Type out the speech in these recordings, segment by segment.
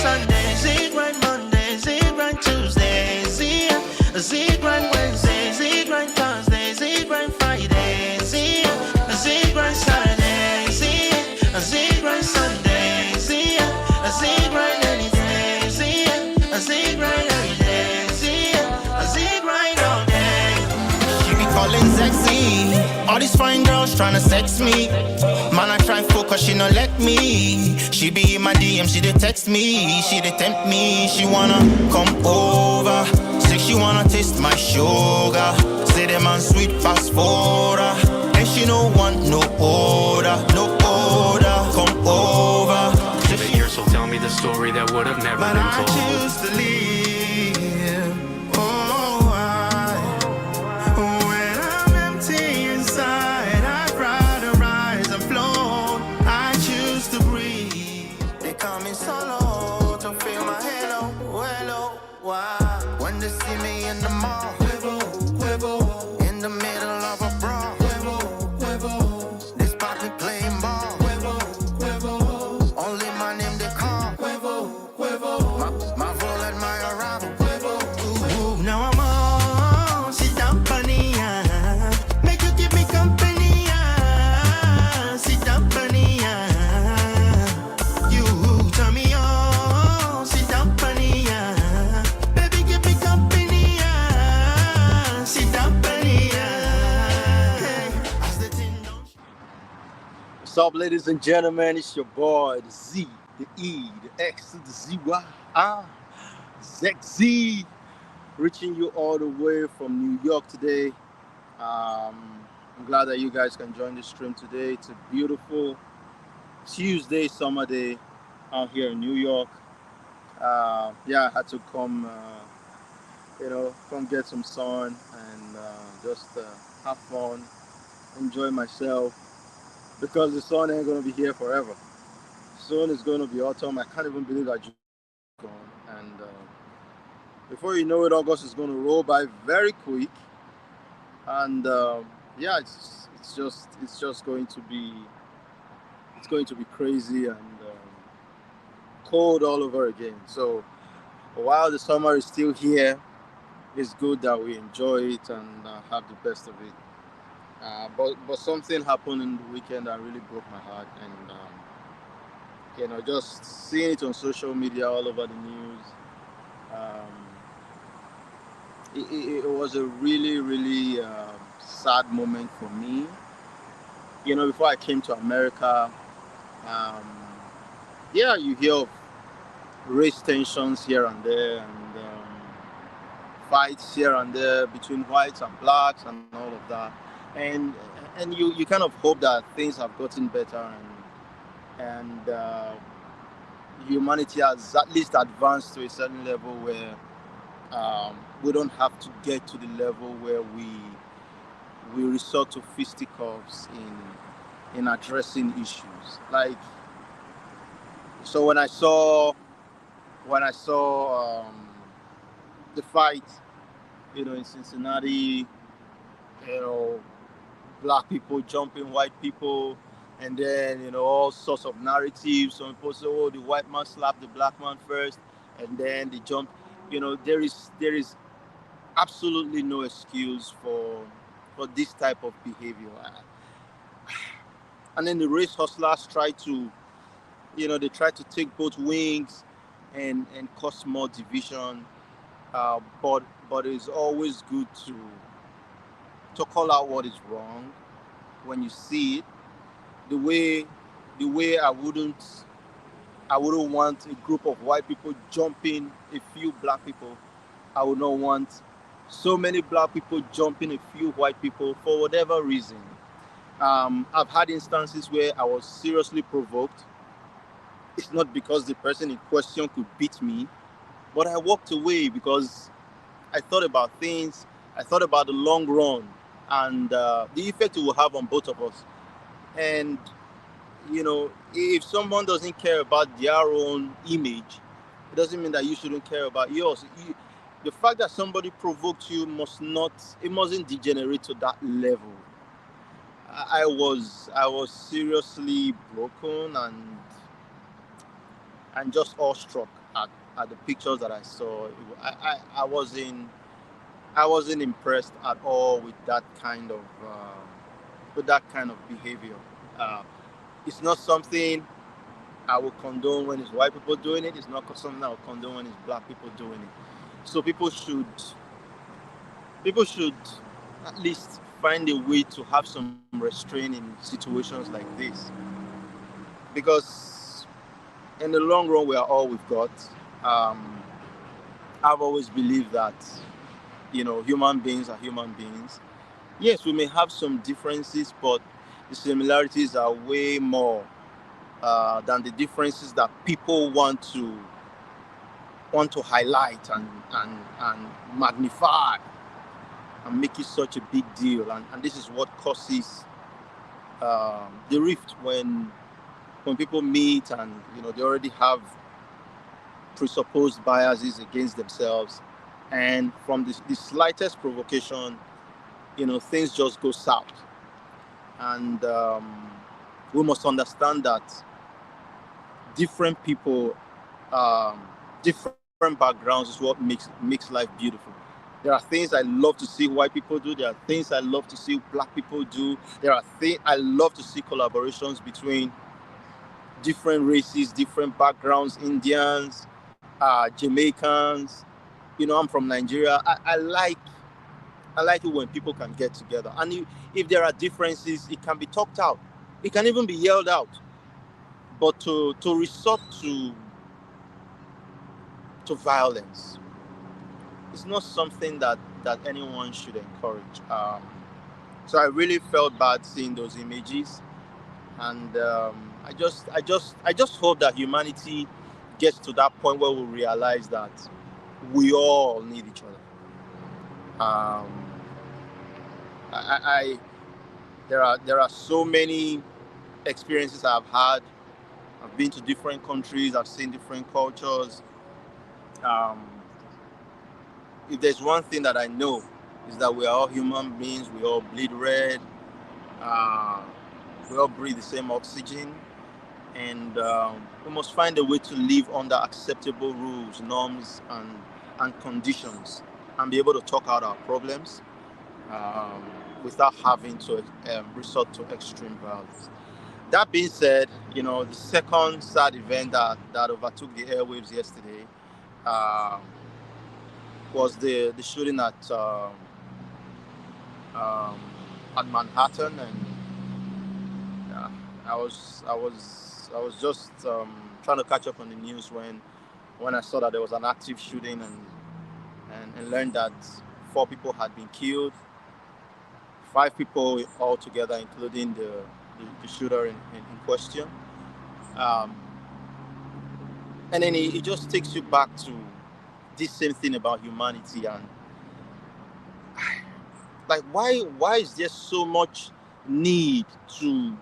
Sunday, ZeXzy Monday, ZeXzy Tuesday, ZeXzy Wednesday, ZeXzy Thursday, ZeXzy Friday, ZeXzy Saturday, ZeXzy Sunday, ZeXzy any day, ZeXzy every day, ZeXzy all day. She be calling ZeXzy. All these fine girls tryna sex me. Man, I try focus, she no let me. She be in my DM, she dey text me. She dey tempt me, she wanna come over. Say she wanna taste my sugar. Say the man sweet fast forward. And she no want no order, no order. Come over. But here, so tell me the story that would have never But been I told. choose to leave. Oh, when I'm empty inside, I'd rather rise and float. I choose to breathe. They call me solo to feel my hello, hello. Why? When they see me in the mall, in the middle of a brawl, this party playing ball. Only my name they call. My role at my arrival. Ooh, now I'm on. Sit down, bunny. Make you give me company. Sit down, bunny. You turn me on. Sit down, bunny. Baby, give me company. Sit down, bunny. Hey, as the thing don't. What's up, ladies and gentlemen? It's your boy, the Z, the E, the X to the ZY. ZeXzy, reaching you all the way from New York today. I'm glad that you guys can join the stream today. It's a beautiful Tuesday, summer day out here in New York. I had to come, come get some sun and just have fun, enjoy myself, because the sun ain't gonna be here forever. Soon it's gonna be autumn. I can't even believe that June is gone. And before you know it, August is gonna roll by very quick. And it's just going to be crazy and cold all over again. So while the summer is still here, it's good that we enjoy it and have the best of it. But something happened in the weekend that really broke my heart, and just seeing it on social media all over the news. It was a really, really sad moment for me. Before I came to America, you hear of race tensions here and there, and fights here and there between whites and blacks and all of that. And you kind of hope that things have gotten better, and humanity has at least advanced to a certain level where we don't have to get to the level where we resort to fisticuffs in addressing issues. Like, so when I saw the fight, in Cincinnati, black people jumping white people, and then all sorts of narratives. Some people say, "Oh, the white man slapped the black man first, and then they jump." There is absolutely no excuse for this type of behavior. And then the race hustlers try to, they try to take both wings and cause more division. But it's always good to call out what is wrong when you see it. The way I wouldn't I wouldn't want a group of white people jumping a few black people. I would not want so many black people jumping a few white people for whatever reason. I've had instances where I was seriously provoked. It's not because the person in question could beat me, but I walked away because I thought about things. I thought about the long run and the effect it will have on both of us. And if someone doesn't care about their own image, it doesn't mean that you shouldn't care about yours. The fact that somebody provoked you it mustn't degenerate to that level. I was seriously broken and just awestruck at the pictures that I saw. I wasn't impressed at all with that kind of behavior. Uh, it's not something I will condone when it's white people doing it. It's not something I will condone when it's black people doing it. So people should at least find a way to have some restraint in situations like this, because in the long run we are all we've got. Um, I've always believed that human beings are human beings. Yes, we may have some differences, but the similarities are way more than the differences that people want to highlight and magnify and make it such a big deal. And this is what causes the rift when people meet and they already have presupposed biases against themselves, and from the slightest provocation, things just go south. And we must understand that different people, different backgrounds is what makes life beautiful. There are things I love to see white people do. There are things I love to see black people do. There are things I love to see collaborations between different races, different backgrounds, Indians, Jamaicans. I'm from Nigeria. I like it when people can get together. And if there are differences, it can be talked out. It can even be yelled out. But to resort to violence, it's not something that anyone should encourage. So I really felt bad seeing those images, and I just hope that humanity gets to that point where we realize that we all need each other. Um, I there are so many experiences I've had. I've been to different countries. I've seen different cultures. Um, if there's one thing that I know is that we are all human beings. We all bleed red. Uh, we all breathe the same oxygen, and we must find a way to live under acceptable rules, norms, and conditions, and be able to talk out our problems um, without having to resort to extreme violence. That being said, the second sad event that overtook the airwaves yesterday um, was the shooting um, at Manhattan, and uh, I was just trying to catch up on the news when I saw that there was an active shooting, and learned that 4 people had been killed, 5 people altogether, including the shooter in question. Um, and then it just takes you back to this same thing about humanity, and like why is there so much need to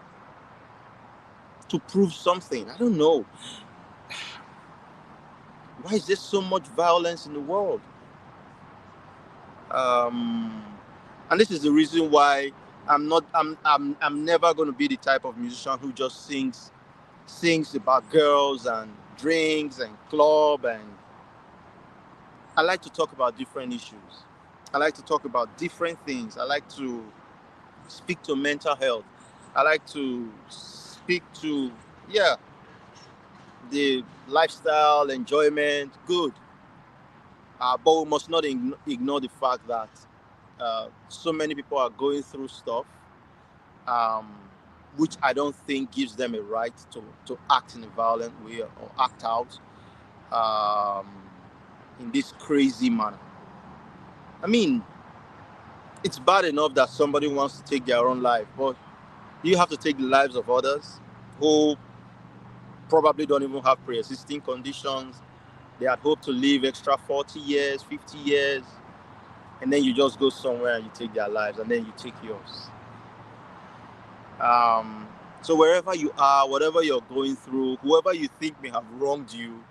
prove something? I don't know. Why is there so much violence in the world? Um, and this is the reason why I'm never going to be the type of musician who just sings about girls and drinks and club. And I like to talk about different issues. I like to talk about different things. I like to speak to mental health. I like to speak to, yeah, the lifestyle enjoyment, good. But we must not ignore the fact that so many people are going through stuff. Um, which I don't think gives them a right to act in a violent way or act out um, in this crazy manner. I mean, it's bad enough that somebody wants to take their own life, but you have to take the lives of others who probably don't even have pre-existing conditions. They had hoped to live extra 40 years, 50 years, and then you just go somewhere and you take their lives, and then you take yours. So wherever you are, whatever you're going through, whoever you think may have wronged you,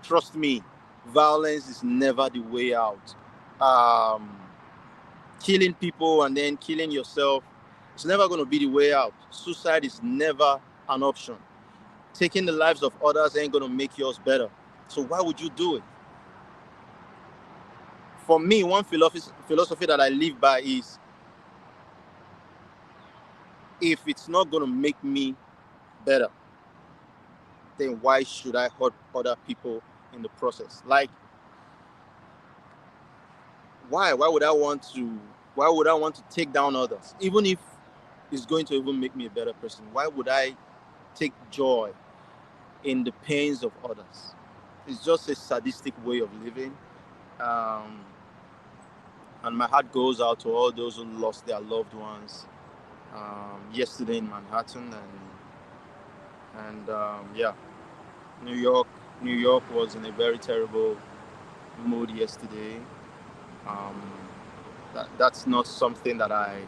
trust me, violence is never the way out. Um, Killing people and then killing yourself, it's never going to be the way out. Suicide is never an option. Taking the lives of others ain't going to make yours better. So why would you do it? For me, one philosophy that I live by is, if it's not going to make me better, then why should I hurt other people in the process? Like, why would I want to take down others, even if it's going to even make me a better person? Why would I take joy in the pains of others? It's just a sadistic way of living. um, and my heart goes out to all those who lost their loved ones yesterday in Manhattan. And yeah, New York. New York was in a very terrible mood yesterday. Um, that's not something that I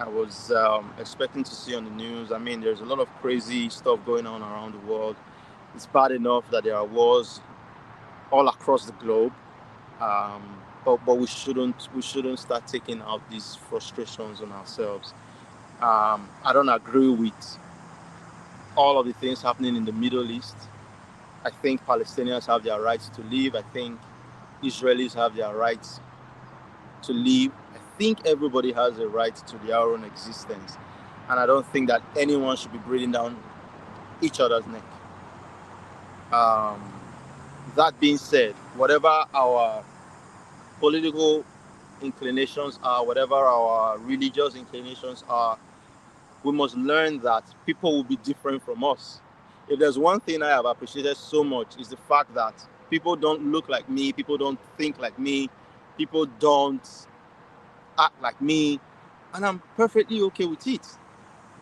was expecting to see on the news. I mean, there's a lot of crazy stuff going on around the world. It's bad enough that there are wars all across the globe, but we shouldn't start taking out these frustrations on ourselves. I don't agree with all of the things happening in the Middle East. I think Palestinians have their rights to live. I think Israelis have their rights to live. I think everybody has a right to their own existence. And I don't think that anyone should be breathing down each other's neck. Um, that being said, whatever our political inclinations are, whatever our religious inclinations are, we must learn that people will be different from us. If there's one thing I have appreciated so much, is the fact that people don't look like me, people don't think like me, people don't act like me, and I'm perfectly okay with it.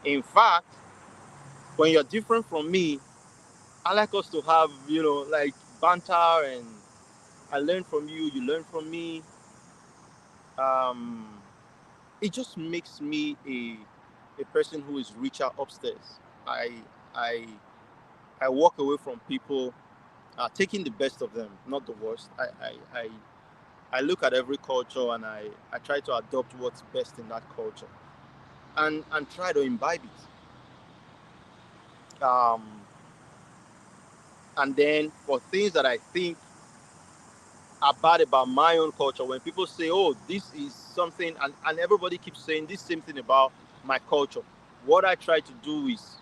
In fact, when you're different from me, I like us to have, like banter, and I learn from you, you learn from me. Um, it just makes me a person who is richer upstairs. I I walk away from people taking the best of them, not the worst. I look at every culture, and I try to adopt what's best in that culture, and try to imbibe it. And then for things that I think are bad about my own culture, when people say, oh, this is something, and everybody keeps saying this same thing about my culture, what I try to do is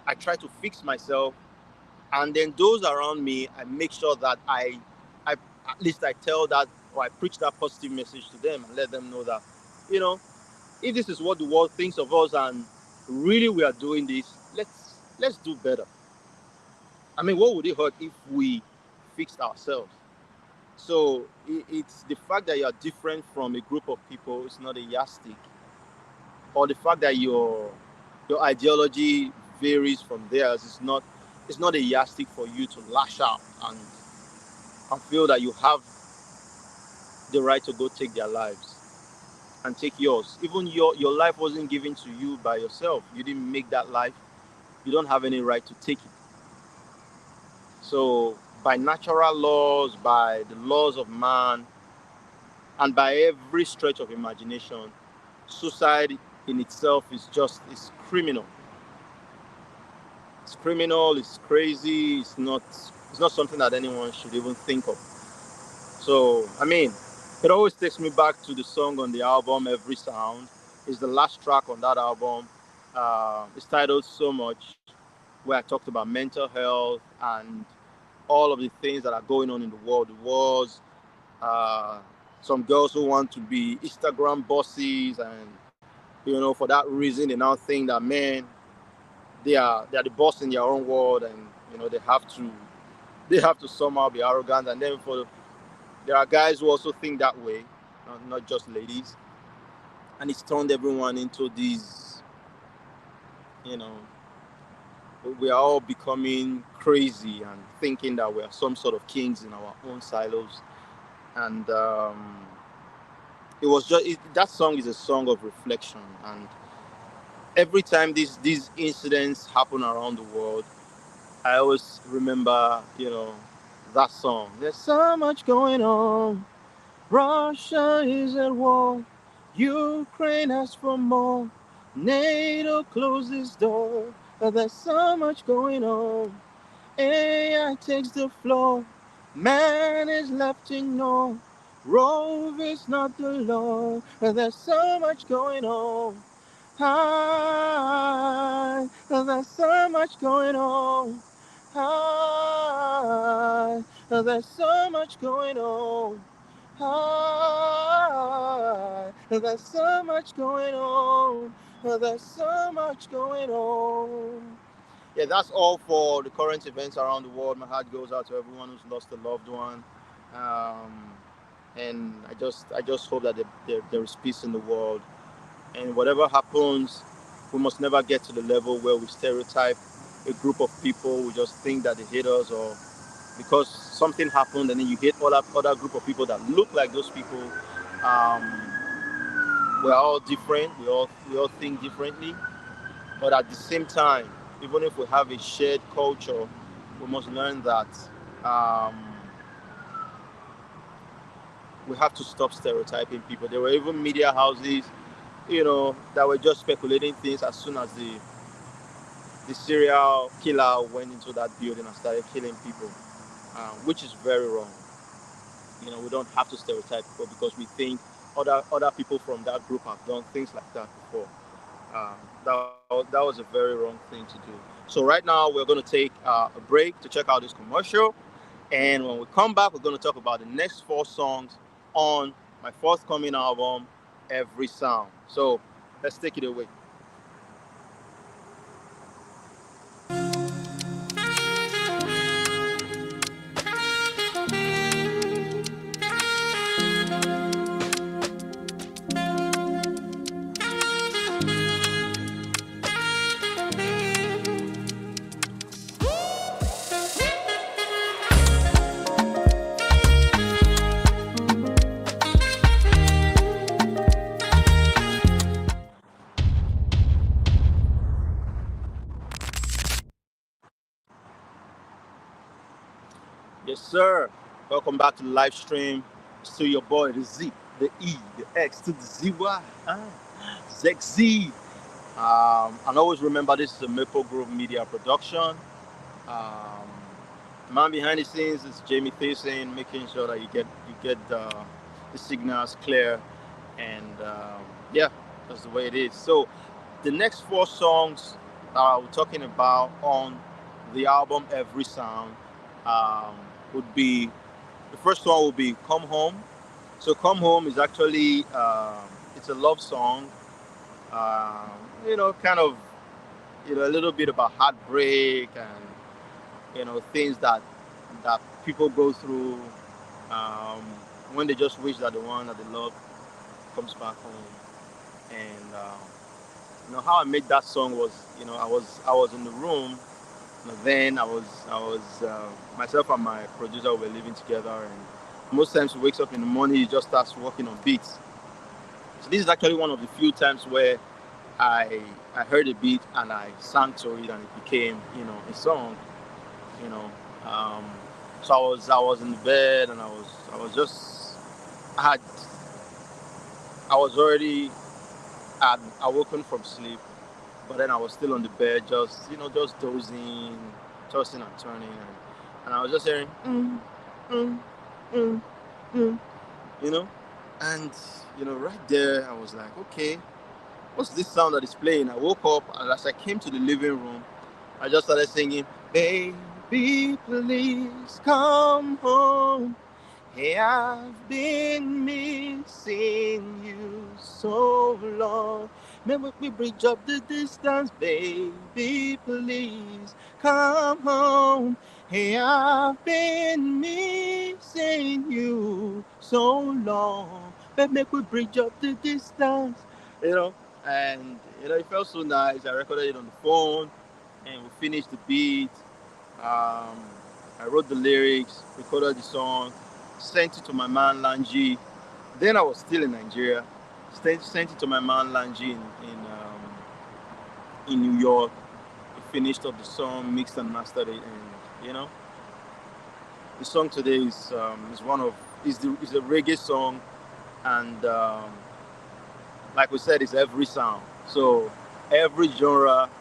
I try to fix myself, and then those around me, I make sure that I at least I tell that, or I preach that positive message to them, and let them know that, you know, if this is what the world thinks of us, and really we are doing this, let's do better. I mean, what would it hurt if we fixed ourselves? So it's the fact that you are different from a group of people. It's not a yardstick, or the fact that your ideology varies from theirs. It's not a yardstick for you to lash out and feel that you have the right to go take their lives and take yours. Even your life wasn't given to you by yourself. You didn't make that life. You don't have any right to take it. So by natural laws, by the laws of man, and by every stretch of imagination, suicide in itself is criminal. It's criminal, it's crazy, it's not something that anyone should even think of. So I mean, it always takes me back to the song on the album Every Sound. It's the last track on that album. It's titled So Much, where I talked about mental health and all of the things that are going on in the world, the wars, uh, some girls who want to be Instagram bosses, and For that reason, they now think that, man, they are the boss in their own world, and they have to somehow be arrogant. And then there are guys who also think that way, not just ladies, and it's turned everyone into these, you know, we are all becoming crazy and thinking that we are some sort of kings in our own silos. And that song is a song of reflection. And every time these incidents happen around the world, I always remember, that song. There's so much going on. Russia is at war. Ukraine asks for more. NATO closes door. There's so much going on. AI takes the floor. Man is left ignored. Rove is not the law. There's so much going on. Hi, there's so much going on. Hi, there's so much going on. Hi, there's so much going on. There's so much going on. Yeah, that's all for the current events around the world. My heart goes out to everyone who's lost a loved one, um, and I just hope that there is peace in the world. And whatever happens, we must never get to the level where we stereotype a group of people. We just think that they hate us, or because something happened, and then you hate other group of people that look like those people. We're all different. We all think differently. But at the same time, even if we have a shared culture, we must learn that um, we have to stop stereotyping people. There were even media houses, that were just speculating things as soon as the serial killer went into that building and started killing people, which is very wrong. We don't have to stereotype people because we think other people from that group have done things like that before. That was a very wrong thing to do. So right now we're going to take a break to check out this commercial, and when we come back, we're going to talk about the next 4 songs on my forthcoming album, Every Sound. So let's take it away. Yes, sir. Welcome back to the live stream. It's still your boy, the Z, the E, the X to the ZY. ZeXzy. And always remember, this is a Maple Grove Media production. Um, the man behind the scenes is Jamie Thiessen, making sure that you get the signals clear, and yeah, that's the way it is. So the next 4 songs we're talking about on the album Every Sound um, would be, the first one will be Come Home. So Come Home is actually it's a love song, um, kind of, a little bit about heartbreak and things that people go through um, when they just wish that the one that they love comes back home. And how I made that song was, I was in the room. Then I was myself and my producer were living together, and most times he wakes up in the morning, he just starts working on beats. So this is actually one of the few times where I heard a beat and I sang to it, and it became, a song. You know, um, so I was in bed, and I was just I had I was already had awoken from sleep, but then I was still on the bed, just dozing, tossing and turning, and I was just hearing mm, mm, mm, you know, and right there I was like, okay, what's this sound that is playing? I woke up, and as I came to the living room, I just started singing, "Baby, please come home. Hey, I've been missing you so long. Maybe we bridge up the distance, baby, please come home. Hey, I've been missing you so long. But make we bridge up the distance, you know. And it felt so nice. I recorded it on the phone, and we finished the beat. Um, I wrote the lyrics, recorded the song, sent it to my man Lanji. Then I was still in Nigeria. Sent it to my man Lanji in New York. He finished up the song, mixed and mastered it, and the song today is one of is a reggae song, and like we said, it's every sound. So every genre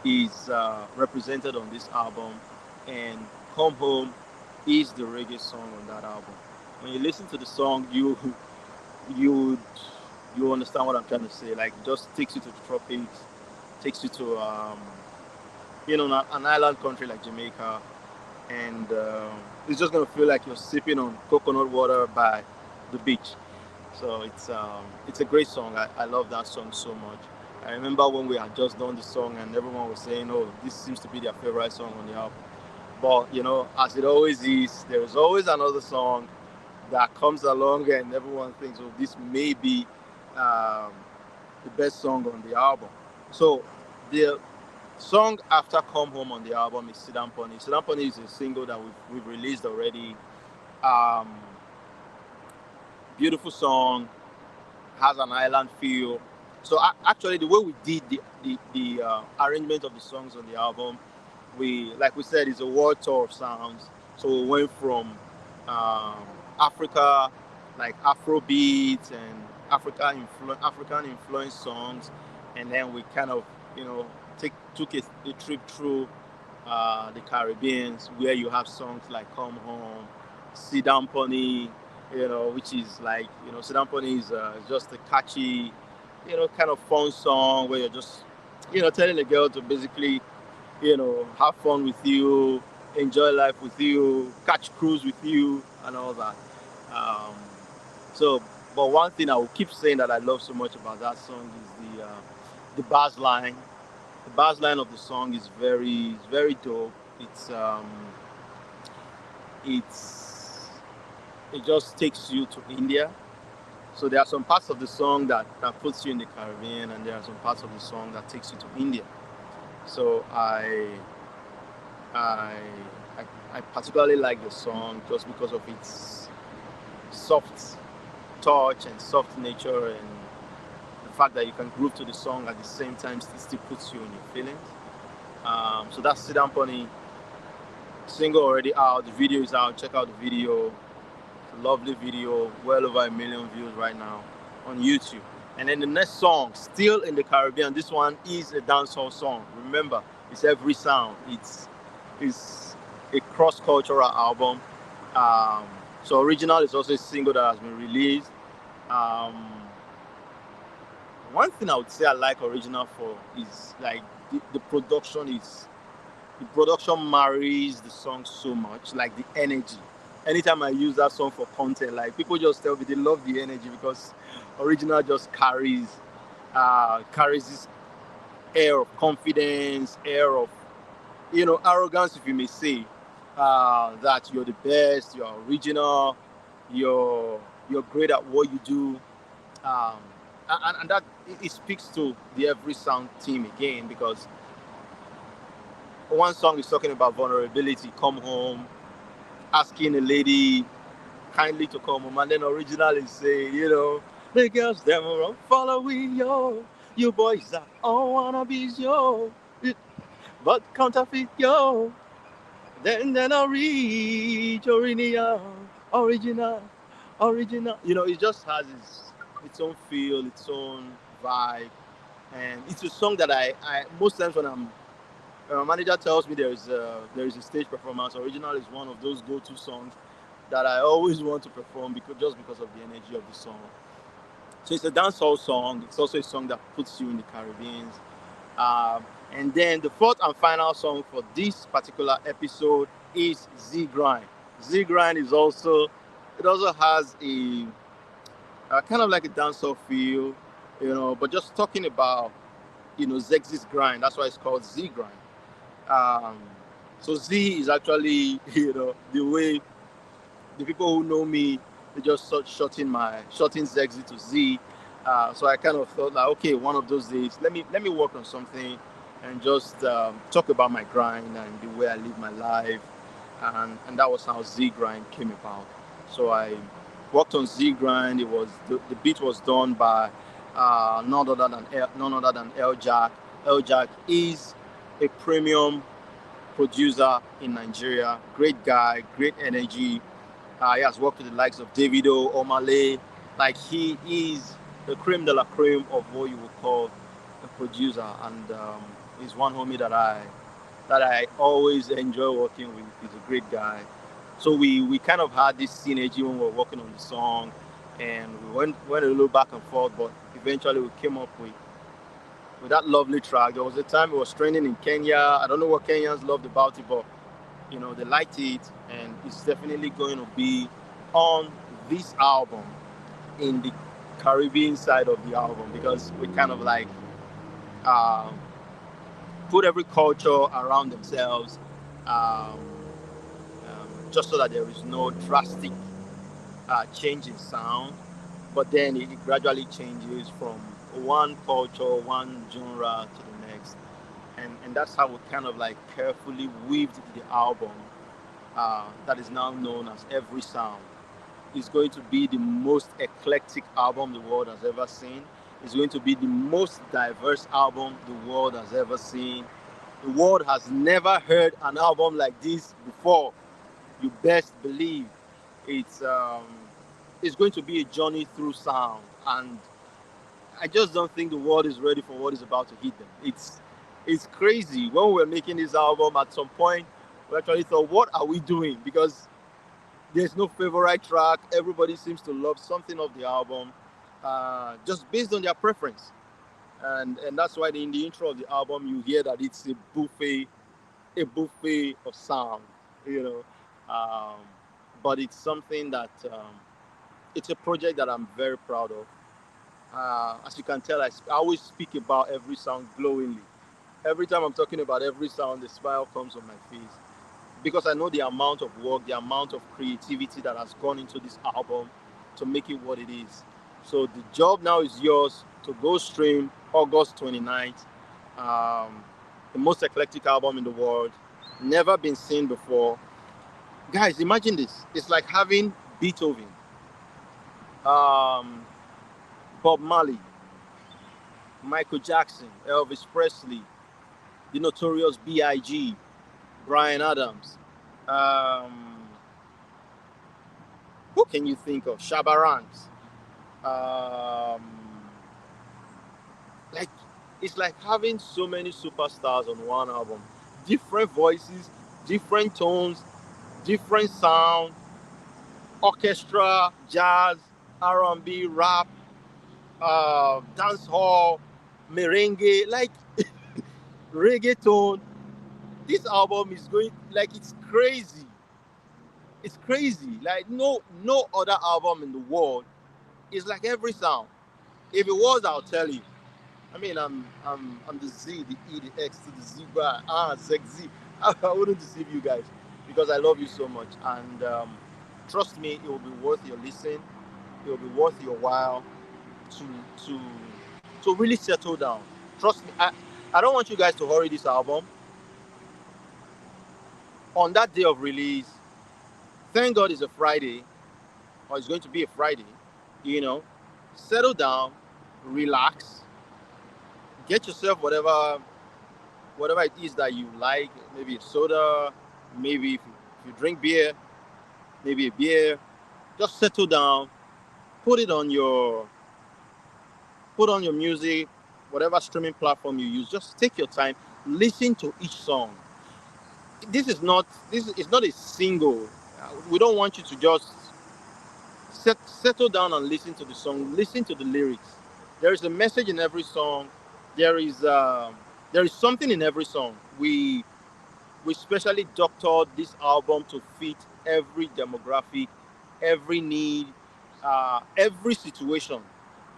is represented on this album, and "Come Home" is the reggae song on that album. When you listen to the song, you you understand what I'm trying to say. Like, it just takes you to the tropics, takes you to an island country like Jamaica, and it's just gonna feel like you're sipping on coconut water by the beach. So it's a great song. I love that song so much. I remember when we had just done the song and everyone was saying, "Oh, this seems to be their favorite song on the album." But as it always is, there is always another song that comes along and everyone thinks, "Oh, this may be um, the best song on the album." So the song after "Come Home" on the album is "Sidamponi." "Sidamponi" is a single that we've released already. Um, Beautiful song, has an island feel. So actually, the way we did the arrangement of the songs on the album, like we said, is a world tour of sounds. So we went from um, Africa, like Afro beats and African influenced songs, and then we kind of took a trip through the Caribbean, where you have songs like "Come Home," "Sit Down Pony," which is like, "Sit Down Pony" is just a catchy, kind of fun song where you're just, telling a girl to basically, have fun with you, enjoy life with you, catch cruise with you, and all that. Um, so, but one thing I will keep saying that I love so much about that song is the bass line. The bass line of the song is very dope. It's it just takes you to India. So there are some parts of the song that puts you in the Caribbean, and there are some parts of the song that takes you to India. So I I particularly like the song just because of its soft touch and soft nature, and the fact that you can groove to the song at the same time still puts you in your feelings. So that's "Sit Down Pony." Single already out. The video is out. Check out the video. It's a lovely video. Well over 1 million views right now on YouTube. And then the next song, still in the Caribbean. This one is a dancehall song. Remember, it's every sound. It's a cross-cultural album. So original is also a single that has been released. Um, One thing I would say I like original for is like the production is the production marries the song so much, like the energy. Anytime I use that song for content, like, people just tell me they love the energy because original just carries this air of confidence, air of arrogance, if you may say, that you're the best, you're original, you're great at what you do, um, and that it speaks to the Every Sound team again, because one song is talking about vulnerability, "Come Home," asking a lady kindly to come home, and then original is saying, "The girls them run following you boys are all wannabes, but counterfeit, then I reach original, original." It just has its own feel, its own vibe, and it's a song that I most times when my manager tells me there is a stage performance, original is one of those go-to songs that I always want to perform, because of the energy of the song. So it's a dancehall song. It's also a song that puts you in the Caribbean. And then the fourth and final song for this particular episode is ZeXzy. ZeXzy is also, it also has a kind of like a dancehall feel. But just talking about, ZeXzy's grind. That's why it's called Z grind. Um, so Z is actually, the way the people who know me, they just start shorting ZeXzy to Z. So I kind of thought like, okay, one of those days, let me work on something and just talk about my grind and the way I live my life, and that was how Z grind came about. So I worked on Z grind. It was the beat was done by none other than L Jack. L Jack is a premium producer in Nigeria. Great guy, great energy. He has worked with the likes of Davido, Omale. Like he is the creme de la creme of what you would call a producer, and he's one homie that I always enjoy working with. He's a great guy. So we kind of had this synergy when we were working on the song, and we went a little back and forth, but eventually we came up with that lovely track. There was a time it was trending in Kenya. I don't know what Kenyans loved about it, but they liked it, and it's definitely going to be on this album in the Caribbean side of the album, because we kind of like uh, put every culture around themselves, um, just so that there is no drastic change in sound, but then it gradually changes from one culture, one genre to the next, and that's how we kind of like carefully weaved the album that is now known as Every Sound. It's going to be the most eclectic album the world has ever seen. It's going to be the most diverse album the world has ever seen. The world has never heard an album like this before. You best believe it's um, it's going to be a journey through sound, and I just don't think the world is ready for what is about to hit them. It's crazy. When we were making this album, at some point, we actually thought, what are we doing? Because there's no favorite track. Everybody seems to love something of the album, just based on their preference. And that's why in the intro of the album, you hear that it's a buffet of sound, you know. But it's something that it's a project that I'm very proud of. As you can tell, I always speak about every sound glowingly. Every time I'm talking about every sound, the smile comes on my face, because I know the amount of work, the amount of creativity that has gone into this album to make it what it is. So the job now is yours to go stream August 29th. Um, the most eclectic album in the world, never been seen before. Guys, imagine this. It's like having Beethoven, um, Bob Marley, Michael Jackson, Elvis Presley, the notorious B.I.G., Brian Adams. Um, who can you think of? Shabba Ranks. Um, like it's like having so many superstars on one album. Different voices, different tones, different sound, orchestra, jazz, R&B, rap, dance hall, merengue, like reggaeton. This album is going like it's crazy. It's crazy. Like no other album in the world is like every sound. If it was, I'll tell you. I mean, I'm the Z, the E, the X to the Z bar. ZeXzy. I wouldn't deceive you guys because I love you so much, and trust me, it will be worth your listen. It will be worth your while to to to really settle down. Trust me, I don't want you guys to hurry this album. On that day of release, thank God it's a Friday, or it's going to be a Friday. You know, settle down, relax, get yourself whatever it is that you like. Maybe a soda, maybe if you drink beer, maybe a beer. Just settle down, put it on your put on your music, whatever streaming platform you use. Just take your time, listen to each song. This is not a single. We don't want you to just settle down and listen to the song. Listen to the lyrics. There is a message in every song. There is there is something in every song. We specially doctored this album to fit every demographic, every need, every situation.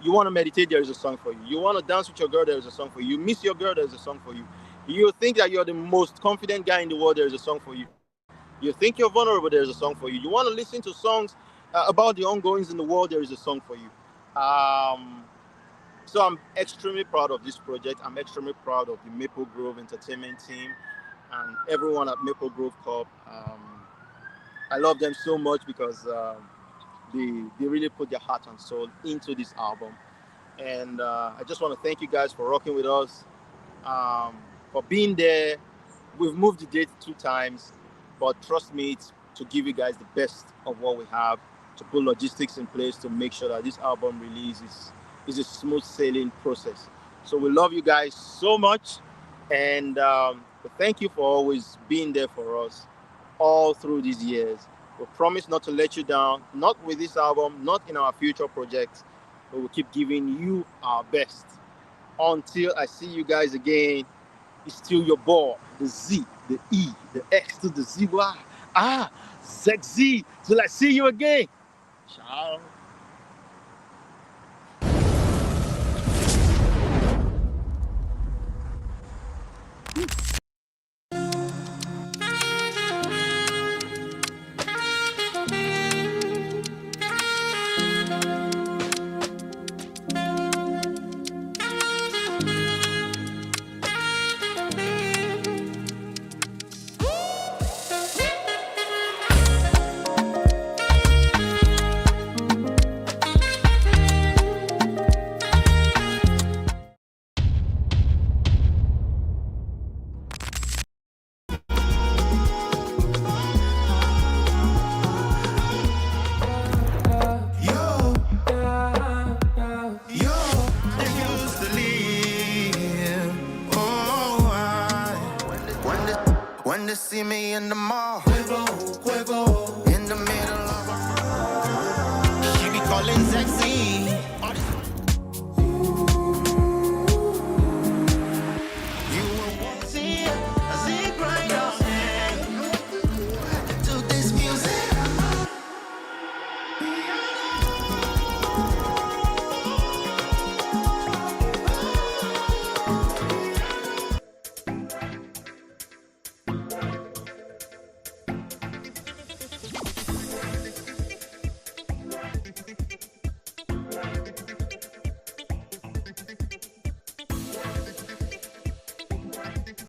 You want to meditate, there is a song for you. You want to dance with your girl, there is a song for you. You miss your girl, there is a song for you. You think that you're the most confident guy in the world, there is a song for you. You think you're vulnerable, there is a song for you. You want to listen to songs about the ongoings in the world, there is a song for you. Um, so I'm extremely proud of this project. I'm extremely proud of the Maple Grove Entertainment team and everyone at Maple Grove Corp. I love them so much because they really put their heart and soul into this album. And I just want to thank you guys for rocking with us, for being there. We've moved the date 2 times, but trust me, it's to give you guys the best of what we have, to put logistics in place to make sure that this album release is a smooth sailing process. So we love you guys so much, and thank you for always being there for us all through these years. We promise not to let you down, not with this album, not in our future projects, but we'll keep giving you our best. Until I see you guys again, it's still your boy, the Z, the E, the X to the ZY. ZeXzy. Till I see you again. Ciao. When they see me in the mall, in the middle of a she be calling ZeXzy.